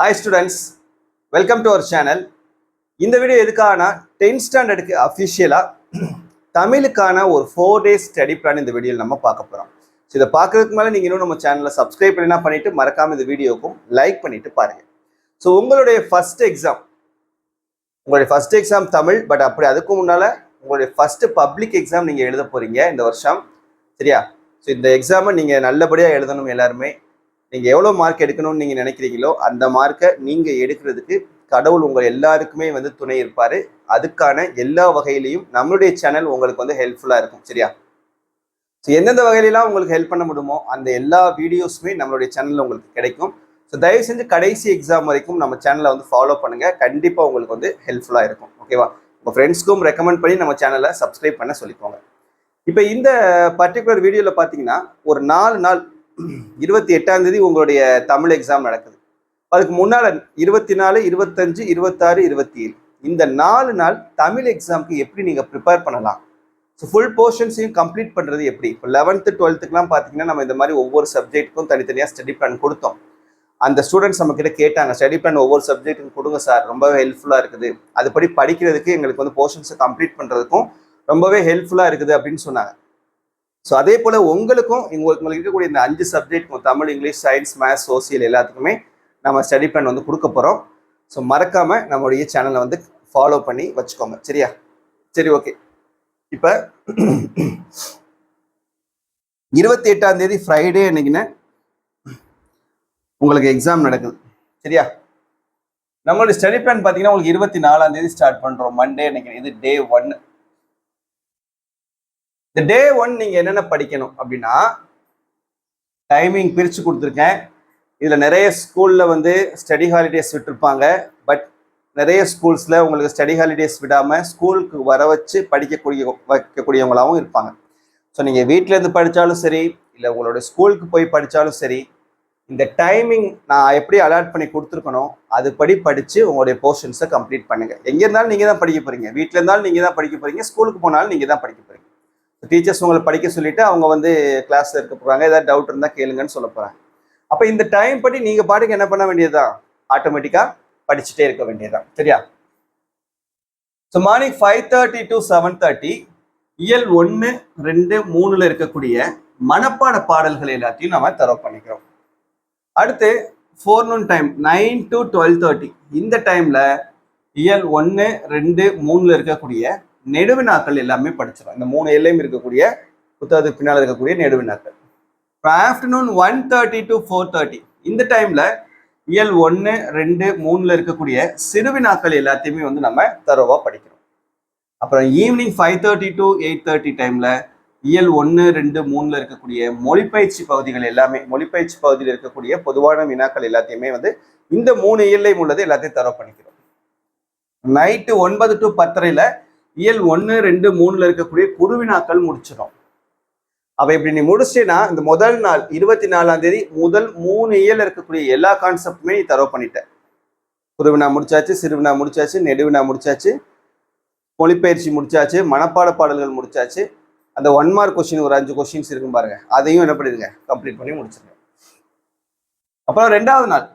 Hi students, welcome to our channel. இந்த video எதுக்காகனா 10th ஸ்டாண்டர்டுக்கு அஃபிஷியலாக தமிழுக்கான ஒரு 4 days ஸ்டடி பிளான் இந்த வீடியோவில் நம்ம பார்க்க போகிறோம். ஸோ இதை பார்க்கறதுக்கு மேலே நீங்கள் இன்னும் நம்ம சேனலில் சப்ஸ்கிரைப் பண்ணிட்டு மறக்காமல் இந்த வீடியோக்கும் லைக் பண்ணிட்டு பாருங்கள். ஸோ உங்களுடைய ஃபர்ஸ்ட் எக்ஸாம் தமிழ், பட் அப்படி அதுக்கு முன்னால் உங்களுடைய ஃபர்ஸ்ட் பப்ளிக் எக்ஸாம் நீங்கள் எழுத போகிறீங்க இந்த வருஷம், சரியா? ஸோ இந்த எக்ஸாமை நீங்கள் நல்லபடியாக எழுதணும். எல்லாருமே நீங்கள் எவ்வளோ மார்க் எடுக்கணும்னு நீங்கள் நினைக்கிறீங்களோ அந்த மார்க்கை நீங்கள் எடுக்கிறதுக்கு கடவுள் உங்கள் எல்லாருக்குமே துணை இருப்பார். அதுக்கான எல்லா வகையிலையும் நம்மளுடைய சேனல் உங்களுக்கு ஹெல்ப்ஃபுல்லாக இருக்கும், சரியா? ஸோ எந்தெந்த வகையிலாம் உங்களுக்கு ஹெல்ப் பண்ண முடியுமோ அந்த எல்லா வீடியோஸுமே நம்மளுடைய சேனலில் உங்களுக்கு கிடைக்கும். ஸோ தயவு செஞ்சு கடைசி எக்ஸாம் வரைக்கும் நம்ம சேனலை ஃபாலோ பண்ணுங்கள். கண்டிப்பாக உங்களுக்கு ஹெல்ப்ஃபுல்லாக இருக்கும், ஓகேவா? உங்கள் ஃப்ரெண்ட்ஸ்க்கும் ரெக்கமெண்ட் பண்ணி நம்ம சேனலை சப்ஸ்கிரைப் பண்ண சொல்லிக்கோங்க. இப்போ இந்த பர்டிகுலர் வீடியோவில் பார்த்தீங்கன்னா ஒரு 4 நாள் 28ஆம் தேதி உங்களுடைய தமிழ் எக்ஸாம் நடக்குது. அதுக்கு முன்னால் 24, 25, 26, 27 இந்த 4 நாள் தமிழ் எக்ஸாமுக்கு எப்படி நீங்கள் ப்ரிப்பேர் பண்ணலாம், ஸோ ஃபுல் போர்ஷன்ஸையும் கம்ப்ளீட் பண்ணுறது எப்படி? இப்போ 11th 12th பார்த்தீங்கன்னா நம்ம இந்த மாதிரி ஒவ்வொரு சப்ஜெக்ட்டுக்கும் தனித்தனியாக ஸ்டடி பிளான் கொடுத்தோம். அந்த ஸ்டூடெண்ட்ஸ் நம்ம கிட்ட கேட்டாங்க, ஸ்டடி பிளான் ஒவ்வொரு சப்ஜெக்ட்டுக்கும் கொடுங்க சார், ரொம்பவே ஹெல்ப்ஃபுல்லாக இருக்குது, அதுபடி படிக்கிறதுக்கு எங்களுக்கு போர்ஷன்ஸை கம்ப்ளீட் பண்ணுறதுக்கும் ரொம்பவே ஹெல்ப்ஃபுல்லாக இருக்குது அப்படின்னு சொன்னாங்க. ஸோ அதே போல் உங்களுக்கு இருக்கக்கூடிய இந்த 5 subject Tamil, English, science, maths, social எல்லாத்துக்குமே நம்ம ஸ்டடி பிளான் கொடுக்க போகிறோம். ஸோ மறக்காமல் நம்மளுடைய சேனலை ஃபாலோ பண்ணி வச்சுக்கோங்க, சரியா? சரி, ஓகே. இப்போ 28ஆம் தேதி ஃப்ரைடே அன்னைக்குன்னு உங்களுக்கு எக்ஸாம் நடக்குது, சரியா? நம்மளுடைய ஸ்டடி பிளான் பார்த்தீங்கன்னா உங்களுக்கு 24ஆம் தேதி ஸ்டார்ட் பண்ணுறோம், மண்டே அன்னைக்கு. இது டே 1. இந்த டே 1 நீங்கள் என்னென்ன படிக்கணும் அப்படின்னா, டைமிங் பிரித்து கொடுத்துருக்கேன். இதில் நிறைய ஸ்கூலில் ஸ்டடி ஹாலிடேஸ் விட்டுருப்பாங்க. பட் நிறைய ஸ்கூல்ஸில் உங்களுக்கு ஸ்டடி ஹாலிடேஸ் விடாமல் ஸ்கூலுக்கு வர வச்சு வைக்கக்கூடியவங்களாகவும் இருப்பாங்க. ஸோ நீங்கள் வீட்டிலேருந்து படித்தாலும் சரி, இல்லை உங்களோட ஸ்கூலுக்கு போய் படித்தாலும் சரி, இந்த டைமிங் நான் எப்படி அலாட் பண்ணி கொடுத்துருக்கணும் அதுபடி படித்து உங்களுடைய போர்ஷன்ஸை கம்ப்ளீட் பண்ணுங்கள். எங்கே இருந்தாலும் நீங்கள் தான் படிக்க போகிறீங்க, வீட்டில் இருந்தாலும் நீங்கள் தான் படிக்க போகிறீங்க, ஸ்கூலுக்கு போனாலும் நீங்கள் தான் படிக்க போகிறீங்க. டீச்சர்ஸ் உங்களை படிக்க சொல்லிட்டு அவங்க கிளாஸ்ல இருக்க போறாங்க, ஏதாவது டவுட் இருந்தா கேளுங்கன்னு சொல்ல போறாங்க. அப்ப இந்த டைம் படி நீங்க பாட்டுக்கு என்ன பண்ண வேண்டியதுதான், ஆட்டோமேட்டிக்கா படிச்சுட்டே இருக்க வேண்டியதுதான், சரியா? ஸோ மார்னிங் 5:30 to 7:30 இயல் 1, 2, 3ல இருக்கக்கூடிய மனப்பாட பாடல்கள் எல்லாத்தையும் நாம தரவு பண்ணிக்கிறோம். அடுத்து ஃபோர்நூன் டைம் 9 to 12:30 இந்த டைம்ல இயல் 1, 2, 3ல இருக்கக்கூடிய நெடுவினாக்கள் எல்லாமே படிச்சிடும். இந்த 3 எல்லையும் இருக்கக்கூடிய புத்தகத்துக்கு பின்னால் இருக்கக்கூடிய நெடுவினாக்கள். ஆஃப்டர்நூன் 1:30 to 4:30 இந்த டைம்ல இயல் 1, 2, 3ல இருக்கக்கூடிய சிறுவினாக்கள் எல்லாத்தையுமே நம்ம தரோவா படிக்கிறோம். அப்புறம் ஈவினிங் 5:30 to 8:30 டைம்ல இயல் 1, 2, 3ல இருக்கக்கூடிய மொழிப்பயிற்சி பகுதிகள் எல்லாமே, மொழிப்பயிற்சி பகுதியில் இருக்கக்கூடிய பொதுவான வினாக்கள் எல்லாத்தையுமே இந்த 3 இயல்லையும் உள்ளது எல்லாத்தையும் தரவு பண்ணிக்கிறோம். நைட்டு 9 to 10:30 இயல் 1, 2, 3ல இருக்கக்கூடிய குறுவினாக்கள் முடிச்சிடும். அப்ப இப்படி நீ முடிச்சிட்டேன்னா இந்த முதல் நாள் 24ஆம் தேதி முதல் 3 இயல் இருக்கக்கூடிய எல்லா கான்செப்டுமே நீ தரவு பண்ணிட்ட. குறுவினா முடிச்சாச்சு, சிறுவினா முடிச்சாச்சு, நெடுவினா முடிச்சாச்சு, மொழிப்பயிற்சி முடிச்சாச்சு, மனப்பாட பாடல்கள் முடிச்சாச்சு. அந்த 1 மார்க் கொஸ்டின் ஒரு 5 கொஸ்டின்ஸ் இருக்கும் பாருங்க, அதையும் என்ன பண்ணிடுங்க, கம்ப்ளீட் பண்ணி முடிச்சிருங்க. அப்புறம் 2வது நாள்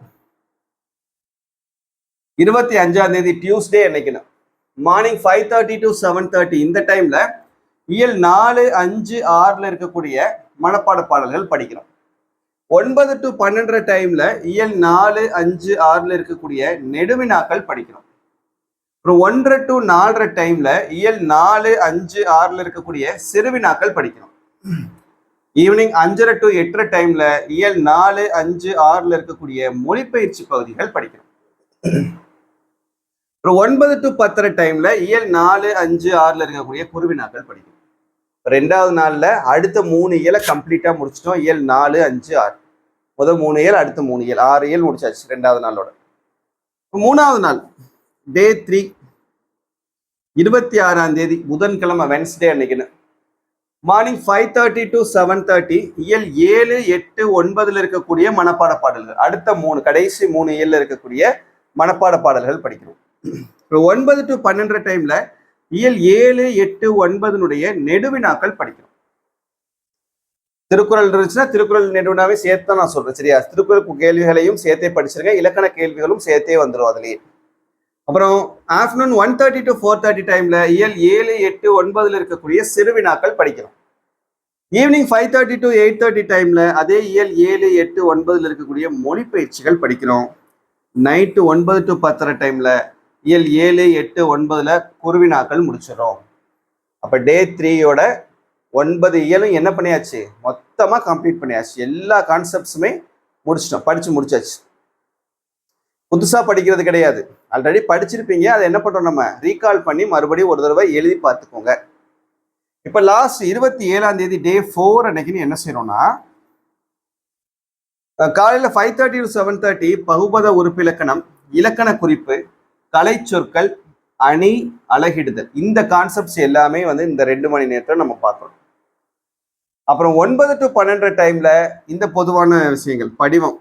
25ஆம் தேதி டியூஸ்டே அன்னைக்குன்னு மார்னிங் 5:30 to 7:30 இந்த டைம்ல இயல் 4, 5, 6ல இருக்கக்கூடிய மனப்பாட பாடல்கள் படிக்கிறோம். 9 to 12 டைம்ல இயல் 4, 5, 6ல இருக்கக்கூடிய நெடுவினாக்கள் படிக்கிறோம். அப்புறம் 1 to 4 டைம்ல இயல் 4, 5, 6ல இருக்கக்கூடிய சிறுவினாக்கள் படிக்கிறோம். ஈவினிங் 5:30 to 8:30 டைம்ல இயல் 4, 5, 6ல இருக்கக்கூடிய மொழிப்பயிற்சி பகுதிகள் படிக்கிறோம். 9 to 10 டைம்ல இயல் 4, 5, 6ல இருக்கக்கூடிய குறுவினாக்கள் படிக்கும். 2வது நாள்ல அடுத்த 3 இயலை கம்ப்ளீட்டா முடிச்சிட்டோம். இயல் 4, 5, 6 முதல் 3 இயல், அடுத்த 3 இயல், 6 இயல் முடிச்சாச்சு 2வது நாளோட. 3வது நாள் டே 3 26ஆம் தேதி புதன்கிழமை வென்ஸ்டே அன்னைக்குன்னு மார்னிங் 5:30 to 7:30 இயல் 7, 8, 9ல இருக்கக்கூடிய மனப்பாட பாடல்கள், அடுத்த 3 கடைசி 3 இயல்ல இருக்கக்கூடிய மனப்பாட பாடல்கள் படிக்கிறோம். 9 to 12 டைம்ல இயல் 7, 8, 9னுடைய நெடுவினாக்கள் படிக்கிறோம். திருக்குறள் இருந்துச்சுன்னா திருக்குறள் நெடுவினாவே சேர்த்து தான் நான் சொல்றேன். சரியா? திருக்குறள் கேள்விகளையும் சேர்த்தே படிச்சிருங்க, இலக்கண கேள்விகளும் சேர்த்தே வந்துடும் அதுலயே. அப்புறம் ஆஃப்டர்நூன் 1:30 to 4:30 டைம்ல இயல் 7, 8, 9 இருக்கக்கூடிய சிறுவினாக்கள் படிக்கணும். ஈவினிங் 5:30 to 8:30 டைம்ல அதே இயல் 7, 8, 9 இருக்கக்கூடிய மொழி பயிற்சிகள் படிக்கிறோம். நைட்டு 9 to 10:30 டைம்ல இயல் 7, 8, 9 குருவினாக்கள் முடிச்சிடும். அப்ப டே 3யோட 9 இயலும் என்ன பண்ணியாச்சு, மொத்தமா கம்ப்ளீட் பண்ணியாச்சு. எல்லா கான்செப்ட்ஸுமே முடிச்சிட்டோம், படிச்சு முடிச்சாச்சு. புதுசா படிக்கிறது கிடையாது, ஆல்ரெடி படிச்சிருப்பீங்க. அதை என்ன பண்றோம், நம்ம ரீகால் பண்ணி மறுபடியும் ஒரு தடவை எழுதி பார்த்துக்கோங்க. இப்ப லாஸ்ட் 27ஆம் தேதி டே 4 அன்னைக்குன்னு என்ன செய்யறோம்னா, காலையில 5:30 to 7:30 பகுபத உறுப்பிலக்கணம், இலக்கண குறிப்பு, கலை சொற்கள், அணி, அழகிடுதல், இந்த கான்செப்ட்ஸ் எல்லாமே வந்து இந்த 2 மணி நேரத்தில் நம்ம பார்க்கணும். அப்புறம் 9 to 12 டைம்ல இந்த பொதுவான விஷயங்கள், படிவம்,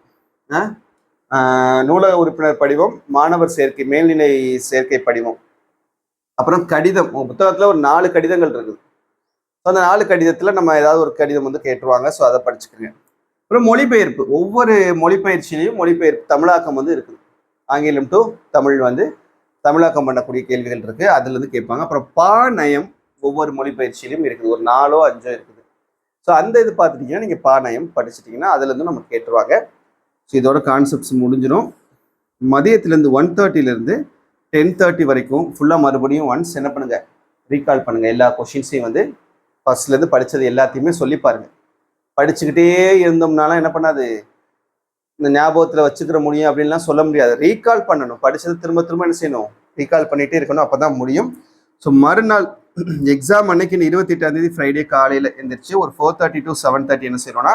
நூலக உறுப்பினர் படிவம், மாணவர் சேர்க்கை, மேல்நிலை சேர்க்கை படிவம், அப்புறம் கடிதம். உங்க புத்தகத்துல ஒரு 4 கடிதங்கள் இருக்குது. அந்த 4 கடிதத்துல நம்ம ஏதாவது ஒரு கடிதம் வந்து கேட்டுருவாங்க. ஸோ அதை படிச்சுக்கோங்க. அப்புறம் மொழிபெயர்ப்பு, ஒவ்வொரு மொழிபெயர்ச்சியிலையும் மொழிபெயர்ப்பு தமிழாக்கம் வந்து இருக்குது. ஆங்கிலம் டு தமிழ் வந்து தமிழாக்கம் பண்ணக்கூடிய கேள்விகள் இருக்கு, அதுல இருந்து கேட்பாங்க. அப்புறம் பாநயம் ஒவ்வொரு மொழிபெயர்ச்சியிலும் இருக்குது, ஒரு 4ஓ 5ஓ இருக்குது. ஸோ அந்த இது பார்த்துட்டீங்கன்னா நீங்க பாநயம் படிச்சுட்டீங்கன்னா அதுல இருந்து நம்ம கேட்டுருவாங்க. ஸோ இதோட கான்செப்ட்ஸ் முடிஞ்சிடும். மதியத்திலேருந்து 1:30 10:30 வரைக்கும் ஃபுல்லாக மறுபடியும் ஒன்ஸ் என்ன பண்ணுங்க, ரீகால் பண்ணுங்க. எல்லா கொஷின்ஸையும் வந்து ஃபர்ஸ்ட்லேருந்து படித்தது எல்லாத்தையுமே சொல்லி பாருங்க. படிச்சுக்கிட்டே இருந்தோம்னாலும் என்ன பண்ணாது, இந்த ஞாபகத்தில் வச்சுக்கிற முடியும் அப்படின்லாம் சொல்ல முடியாது. ரீகால் பண்ணணும், படித்தது திரும்ப திரும்ப என்ன செய்யணும், ரீகால் பண்ணிகிட்டே இருக்கணும், அப்போ தான் முடியும். ஸோ மறுநாள் எக்ஸாம் அன்னைக்கு 28ஆம் தேதி ஃப்ரைடே காலையில் எழுந்திரிச்சு ஒரு 4:30 to 7:30 என்ன செய்யணும்னா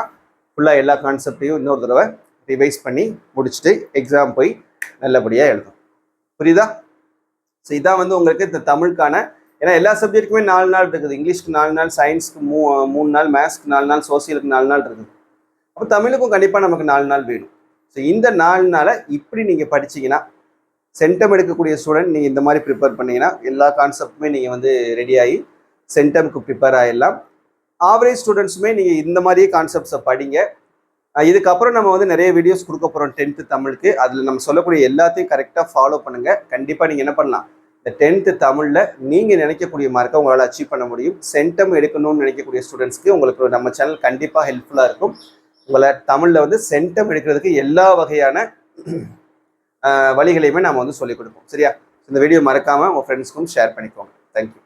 ஃபுல்லாக எல்லா கான்செப்டையும் இன்னொரு தடவை ரிவைஸ் பண்ணி முடிச்சுட்டு எக்ஸாம் போய் நல்லபடியாக எழுதும். புரியுதா? ஸோ இதான் வந்து உங்களுக்கு இந்த தமிழுக்கான, ஏன்னா எல்லா சப்ஜெக்ட்டுக்குமே 4 நாள் இருக்குது. இங்கிலீஷ்க்கு 4 நாள், சயின்ஸ்க்கு 3 நாள், மேத்ஸ்க்கு 4 நாள், சோசியலுக்கு 4 நாள் இருக்குது. அப்போ தமிழுக்கும் கண்டிப்பாக நமக்கு 4 நாள் வேணும். ஸோ இந்த 4 நாளை இப்படி நீங்கள் படிச்சீங்கன்னா, சென்டம் எடுக்கக்கூடிய ஸ்டூடெண்ட் நீங்கள் இந்த மாதிரி ப்ரிப்பேர் பண்ணீங்கன்னா எல்லா கான்செப்ட்டுமே நீங்கள் வந்து ரெடியாகி சென்டம்க்கு ப்ரிப்பேர் ஆகிடலாம். ஆவரேஜ் ஸ்டூடெண்ட்ஸுமே நீங்கள் இந்த மாதிரியே கான்செப்ட்ஸை படிங்க. இதுக்கப்புறம் நம்ம வந்து நிறைய வீடியோஸ் கொடுக்க போகிறோம் 10th தமிழுக்கு. அதில் நம்ம சொல்லக்கூடிய எல்லாத்தையும் கரெக்டாக ஃபாலோ பண்ணுங்கள். கண்டிப்பாக நீங்கள் என்ன பண்ணலாம், இந்த 10th தமிழில் நீங்கள் நினைக்கக்கூடிய மார்க்கை உங்களால் அச்சீவ் பண்ண முடியும். சென்டம் எடுக்கணும்னு நினைக்கக்கூடிய ஸ்டூடெண்ட்ஸ்க்கு உங்களுக்கு நம்ம சேனல் கண்டிப்பாக ஹெல்ப்ஃபுல்லாக இருக்கும். உங்களை தமிழில் வந்து சென்டம் எடுக்கிறதுக்கு எல்லா வகையான வழிகளையுமே நாம் வந்து சொல்லிக் கொடுப்போம். சரியா? இந்த வீடியோ மறக்காமல் உங்கள் ஃப்ரெண்ட்ஸ்க்கும் ஷேர் பண்ணிக்கோங்க. தேங்க்யூ.